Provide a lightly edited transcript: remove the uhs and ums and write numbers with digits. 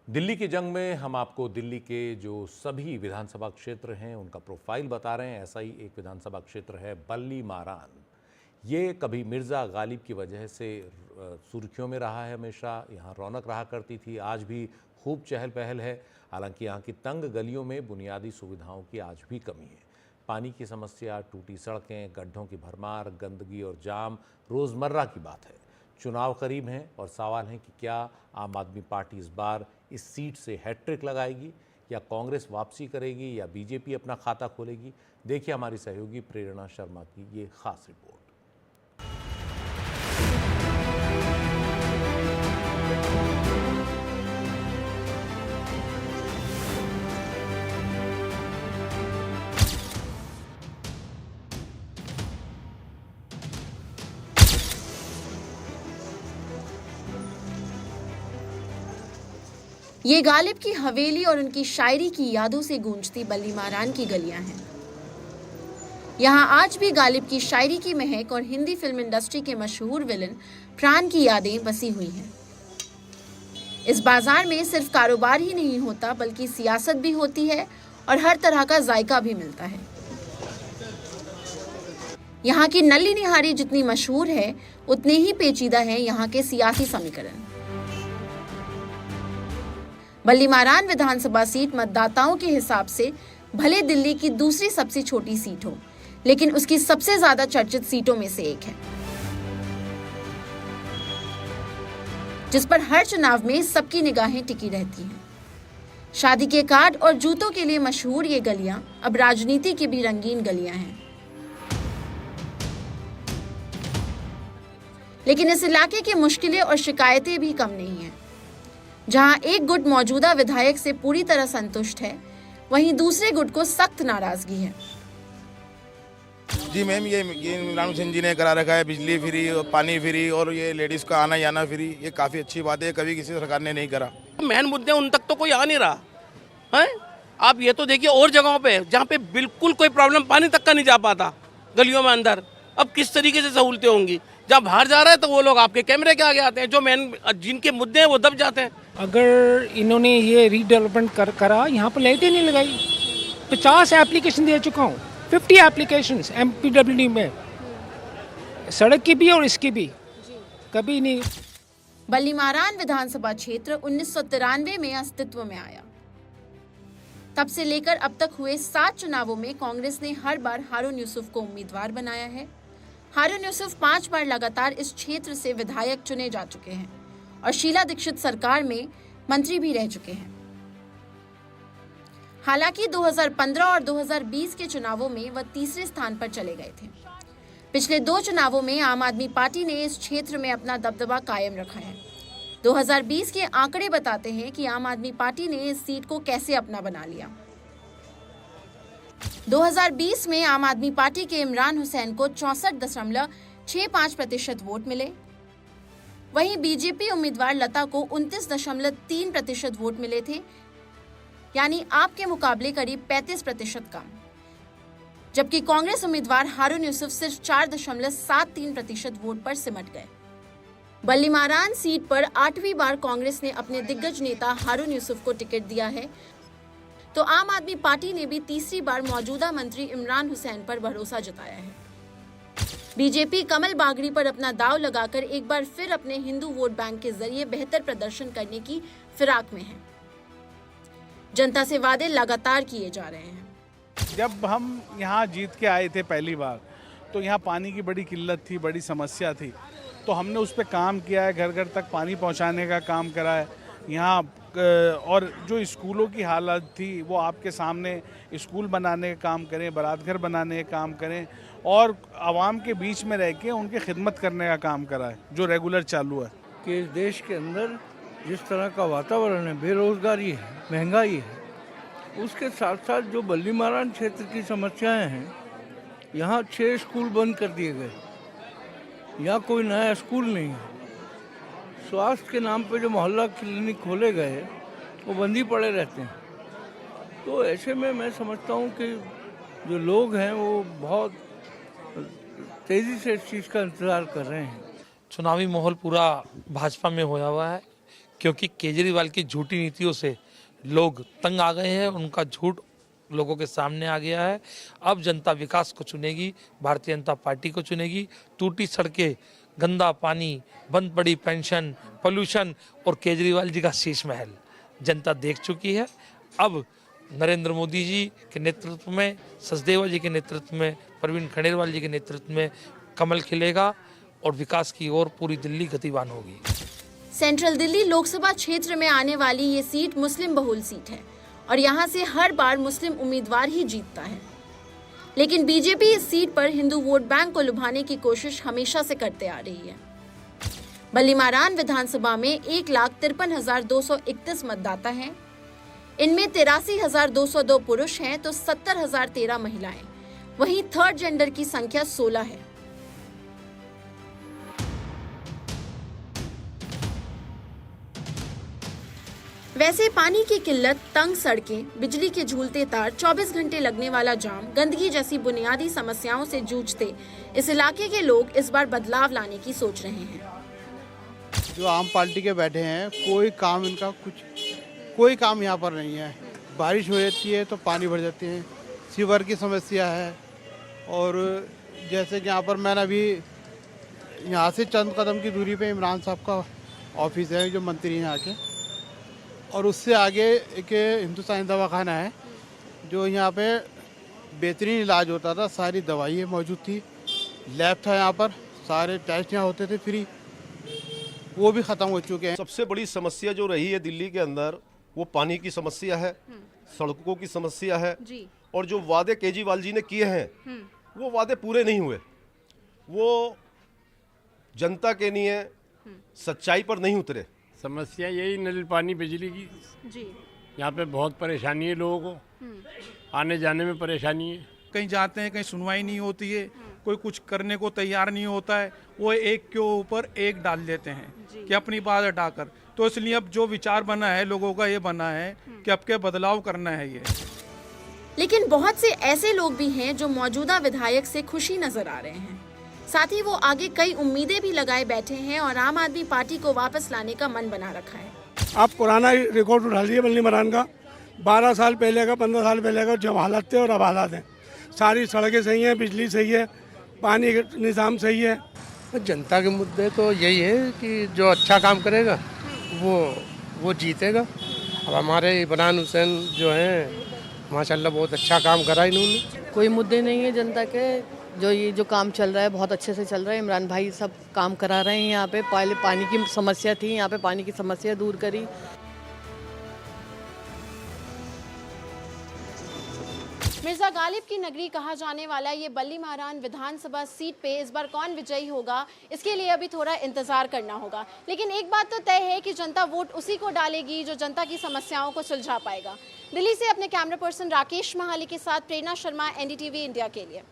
दिल्ली की जंग में हम आपको दिल्ली के जो सभी विधानसभा क्षेत्र हैं उनका प्रोफाइल बता रहे हैं। ऐसा ही एक विधानसभा क्षेत्र है बल्ली मारान। ये कभी मिर्ज़ा गालिब की वजह से सुर्खियों में रहा है, हमेशा यहाँ रौनक रहा करती थी। आज भी खूब चहल पहल है। हालांकि यहाँ की तंग गलियों में बुनियादी सुविधाओं की आज भी कमी है। पानी की समस्या, टूटी सड़कें, गड्ढों की भरमार, गंदगी और जाम रोज़मर्रा की बात है। चुनाव करीब हैं और सवाल है कि क्या आम आदमी पार्टी इस बार इस सीट से हैट्रिक लगाएगी या कांग्रेस वापसी करेगी या बीजेपी अपना खाता खोलेगी। देखिए हमारी सहयोगी प्रेरणा शर्मा की ये खास रिपोर्ट। ये गालिब की हवेली और उनकी शायरी की यादों से गूंजती बल्ली मारान की गलियां हैं। यहाँ आज भी गालिब की शायरी की महक और हिंदी फिल्म इंडस्ट्री के मशहूर विलन प्राण की यादें बसी हुई हैं। इस बाजार में सिर्फ कारोबार ही नहीं होता बल्कि सियासत भी होती है और हर तरह का जायका भी मिलता है। यहाँ की नल्ली निहारी जितनी मशहूर है उतने ही पेचीदा है यहाँ के सियासी समीकरण। बल्ली मारान विधानसभा सीट मतदाताओं के हिसाब से भले दिल्ली की दूसरी सबसे छोटी सीट हो, लेकिन उसकी सबसे ज्यादा चर्चित सीटों में से एक है, जिस पर हर चुनाव में सबकी निगाहें टिकी रहती हैं। शादी के कार्ड और जूतों के लिए मशहूर ये गलियां अब राजनीति की भी रंगीन गलियां हैं। लेकिन इस इलाके की मुश्किलें और शिकायतें भी कम नहीं हैं। जहां एक गुट मौजूदा विधायक से पूरी तरह संतुष्ट है, वहीं दूसरे गुट को सख्त नाराजगी है। जी मैम, ये इमरान हुसैन जी ने करा रखा है बिजली फ्री और पानी फ्री और ये लेडीज का आना जाना फ्री। ये काफी अच्छी बात है, कभी किसी सरकार ने नहीं करा। मेन मुद्दे उन तक तो कोई आ नहीं रहा है। आप ये तो देखिए और जगहों पे जहाँ पे बिल्कुल कोई प्रॉब्लम पानी तक का नहीं जा पाता गलियों में अंदर, अब किस तरीके से सहूलतें होंगी। जब बाहर जा रहा है तो वो लोग आपके कैमरे के आगे आते हैं, जो मेन जिनके मुद्दे हैं वो दब जाते हैं। अगर इन्होंने ये रीडेवलपमेंट करा, यहाँ पर लाइटें नहीं लगाई। 50 एप्लीकेशन दे चुका हूँ, 50 एप्लीकेशंस MPWD में, सड़क की भी और इसकी भी, कभी नहीं। बल्ली मारान विधानसभा क्षेत्र 1993 में अस्तित्व में आया। तब से लेकर अब तक हुए 7 चुनावों में कांग्रेस ने हर बार हारून यूसुफ को उम्मीदवार बनाया है। हारून यूसुफ 5 बार लगातार इस क्षेत्र से विधायक चुने जा चुके हैं और शीला दीक्षित सरकार में मंत्री भी रह चुके हैं। हालांकि 2015 और 2020 के चुनावों में वह तीसरे स्थान पर चले गए थे। पिछले 2 चुनावों में आम आदमी पार्टी ने इस क्षेत्र में अपना दबदबा कायम रखा है। 2020 के आंकड़े बताते हैं कि आम आदमी पार्टी ने इस सीट को कैसे अपना बना लिया। 2020 में आम आदमी पार्टी के इमरान हुसैन को 64.65% वोट मिले। वहीं बीजेपी उम्मीदवार लता को 29.3% वोट मिले थे, यानी आपके मुकाबले करीब 35% कम। जबकि कांग्रेस उम्मीदवार हारून यूसुफ सिर्फ 4.73% वोट पर सिमट गए। बल्ली मारान सीट पर 8वीं बार कांग्रेस ने अपने दिग्गज नेता हारून यूसुफ को टिकट दिया है, तो आम आदमी पार्टी ने भी तीसरी बार मौजूदा मंत्री इमरान हुसैन पर भरोसा जताया है। बीजेपी कमल बागड़ी पर अपना दांव लगाकर एक बार फिर अपने हिंदू वोट बैंक के जरिए बेहतर प्रदर्शन करने की फिराक में है। जनता से वादे लगातार किए जा रहे हैं। जब हम यहाँ जीत के आए थे पहली बार, तो यहाँ पानी की बड़ी किल्लत थी, बड़ी समस्या थी, तो हमने उस पर काम किया है। घर घर तक पानी पहुँचाने का काम करा है यहाँ। और जो स्कूलों की हालत थी वो आपके सामने, स्कूल बनाने का काम करें, बारात घर बनाने का काम करें और आवाम के बीच में रह के उनकी खिदमत करने का काम करा है, जो रेगुलर चालू है। कि इस देश के अंदर जिस तरह का वातावरण है, बेरोजगारी है, महंगाई है, उसके साथ साथ जो बल्ली मारान क्षेत्र की समस्याएं हैं, यहाँ 6 स्कूल बंद कर दिए गए, यहाँ कोई नया स्कूल नहीं है। स्वास्थ्य के नाम पे जो मोहल्ला क्लिनिक खोले गए वो बंद ही पड़े रहते हैं। तो ऐसे में मैं समझता हूँ कि जो लोग हैं वो बहुत तेज़ी से इस चीज़ का इंतज़ार कर रहे हैं। चुनावी माहौल पूरा भाजपा में होया हुआ है। क्योंकि केजरीवाल की झूठी नीतियों से लोग तंग आ गए हैं, उनका झूठ लोगों के सामने आ गया है। अब जनता विकास को चुनेगी, भारतीय जनता पार्टी को चुनेगी। टूटी सड़कें, गंदा पानी, बंद पड़ी पेंशन, पोल्यूशन और केजरीवाल जी का शीश महल जनता देख चुकी है। अब नरेंद्र मोदी जी के नेतृत्व में, सचदेवा जी के नेतृत्व में, प्रवीण खंडेलवाल जी के नेतृत्व में कमल खिलेगा और विकास की ओर पूरी दिल्ली गतिवान होगी। सेंट्रल दिल्ली लोकसभा क्षेत्र में आने वाली ये सीट मुस्लिम बहुल सीट है और यहाँ से हर बार मुस्लिम उम्मीदवार ही जीतता है। लेकिन बीजेपी इस सीट पर हिंदू वोट बैंक को लुभाने की कोशिश हमेशा से करते आ रही है। बल्लीमारान विधानसभा में 1,53,231 मतदाता हैं। इनमें 83,202 पुरुष हैं तो 70,013 महिलाएं। वहीं थर्ड जेंडर की संख्या 16 है। वैसे पानी की किल्लत, तंग सड़कें, बिजली के झूलते तार, 24 घंटे लगने वाला जाम, गंदगी जैसी बुनियादी समस्याओं से जूझते इस इलाके के लोग इस बार बदलाव लाने की सोच रहे हैं। जो आम पार्टी के बैठे हैं, कोई काम यहाँ पर नहीं है। बारिश हो जाती है तो पानी भर जाते हैं, सीवर की समस्या है। और जैसे कि यहाँ पर मैंने अभी यहाँ से चंद कदम की दूरी पे इमरान साहब का ऑफिस है, जो मंत्री हैं यहाँ के, और उससे आगे एक हिंदुस्तानी दवाखाना है जो यहाँ पे बेहतरीन इलाज होता था। सारी दवाइयाँ मौजूद थी, लैब था यहाँ पर, सारे टेस्ट यहाँ होते थे फ्री, वो भी ख़त्म हो चुके हैं। सबसे बड़ी समस्या जो रही है दिल्ली के अंदर वो पानी की समस्या है, सड़कों की समस्या है जी। और जो वादे केजरीवाल जी ने किए हैं वो वादे पूरे नहीं हुए। वो जनता के लिए सच्चाई पर नहीं उतरे। समस्या यही नल पानी बिजली की जी। यहाँ पे बहुत परेशानी है लोगों को, आने जाने में परेशानी है। कहीं जाते हैं, कहीं सुनवाई नहीं होती है, कोई कुछ करने को तैयार नहीं होता है। वो एक के ऊपर एक डाल देते हैं कि अपनी बात हटाकर। तो इसलिए अब जो विचार बना है लोगों का, ये बना है कि अब क्या बदलाव करना है ये। लेकिन बहुत से ऐसे लोग भी हैं जो मौजूदा विधायक से खुशी नजर आ रहे हैं। साथ ही वो आगे कई उम्मीदें भी लगाए बैठे हैं और आम आदमी पार्टी को वापस लाने का मन बना रखा है। आप पुराना रिकॉर्ड उठा लीजिए बल्लीमारान का, 12 साल पहले का, 15 साल पहले का जो हालत थे और अब हालात हैं। सारी सड़कें सही हैं, बिजली सही है, पानी का निज़ाम सही है। जनता के मुद्दे तो यही है कि जो अच्छा काम करेगा वो जीतेगा। अब हमारे इमरान हुसैन जो हैं माशाल्लाह बहुत अच्छा काम करा इन्होंने। कोई मुद्दे नहीं है जनता के, जो काम चल रहा है बहुत अच्छे से चल रहा है। इमरान भाई सब काम करा रहे हैं। यहाँ पे पहले पानी की समस्या थी, यहाँ पे पानी की समस्या दूर करी। मिर्जा गालिब की नगरी कहा जाने वाला ये बल्लीमारान विधानसभा सीट पे इस बार कौन विजयी होगा, इसके लिए अभी थोड़ा इंतजार करना होगा। लेकिन एक बात तो तय है कि जनता वोट उसी को डालेगी जो जनता की समस्याओं को सुलझा पाएगा। दिल्ली से अपने कैमरा पर्सन राकेश महाली के साथ प्रेरणा शर्मा, NDTV इंडिया के लिए।